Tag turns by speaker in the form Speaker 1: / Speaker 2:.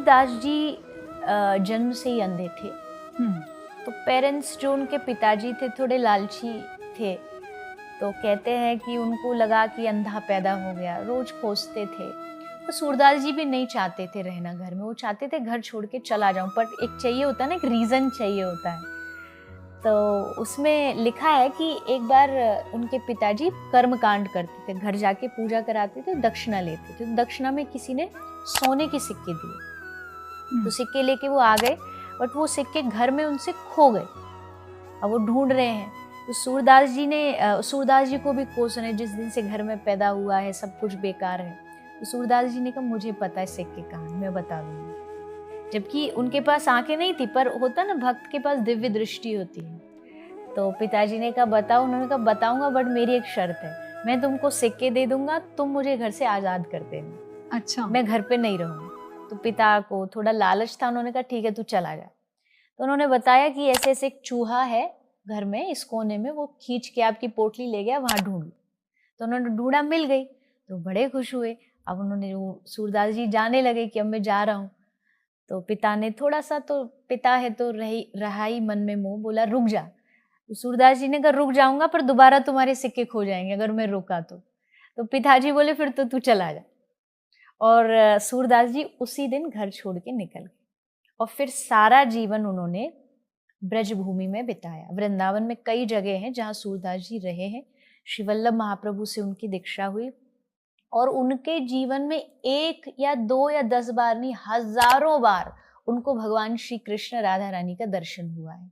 Speaker 1: सूरदास जी जन्म से ही अंधे थे। तो पेरेंट्स जो उनके पिताजी थे थोड़े लालची थे, तो कहते हैं कि उनको लगा कि अंधा पैदा हो गया, रोज कोसते थे। तो सूरदास जी भी नहीं चाहते थे रहना घर में, वो चाहते थे घर छोड़ के चला जाऊं, पर एक चाहिए होता है ना, एक रीजन चाहिए होता है। तो उसमें लिखा है कि एक बार उनके पिताजी कर्म कांड करते थे, घर जाके पूजा कराते थे, दक्षिणा लेते थे। दक्षिणा में किसी ने सोने के सिक्के दिए, तो सिक्के लेके वो आ गए, बट वो सिक्के घर में उनसे खो गए। अब वो ढूंढ रहे हैं, तो सूरदास जी को भी कोसने, जिस दिन से घर में पैदा हुआ है सब कुछ बेकार है। तो सूरदास जी ने कहा मुझे पता है सिक्के कहाँ, मैं बता दूंगा। जबकि उनके पास आंखें नहीं थी, पर होता ना भक्त के पास दिव्य दृष्टि होती है। तो पिताजी ने कहा बताओ, उन्होंने कहा बताऊंगा, बट मेरी एक शर्त है, मैं तुमको सिक्के दे दूंगा, तुम मुझे घर से आजाद कर देना।
Speaker 2: अच्छा।
Speaker 1: मैं घर पे नहीं रहूंगी। तो पिता को थोड़ा लालच था, उन्होंने कहा ठीक है तू चला जा। तो उन्होंने बताया कि ऐसे ऐसे एक चूहा है घर में इस कोने में, वो खींच के आपकी पोटली ले गया, वहां ढूंढ। तो उन्होंने ढूंढा, मिल गई, तो बड़े खुश हुए। अब उन्होंने, वो सूरदास जी जाने लगे कि अब मैं जा रहा हूँ। तो पिता ने थोड़ा सा, तो पिता है तो रहा ही मन में मोह, बोला रुक जा। तो सूरदास जी ने कहा रुक जाऊंगा, पर दोबारा तुम्हारे सिक्के खो जाएंगे अगर मैं रुका तो पिताजी बोले फिर तो तू चला जा। और सूरदास जी उसी दिन घर छोड़ के निकल गए, और फिर सारा जीवन उन्होंने ब्रज भूमि में बिताया। वृंदावन में कई जगह हैं जहाँ सूरदास जी रहे हैं। श्री वल्लभ महाप्रभु से उनकी दीक्षा हुई, और उनके जीवन में 1 या 2 या 10 बार नहीं, हजारों बार उनको भगवान श्री कृष्ण राधा रानी का दर्शन हुआ है।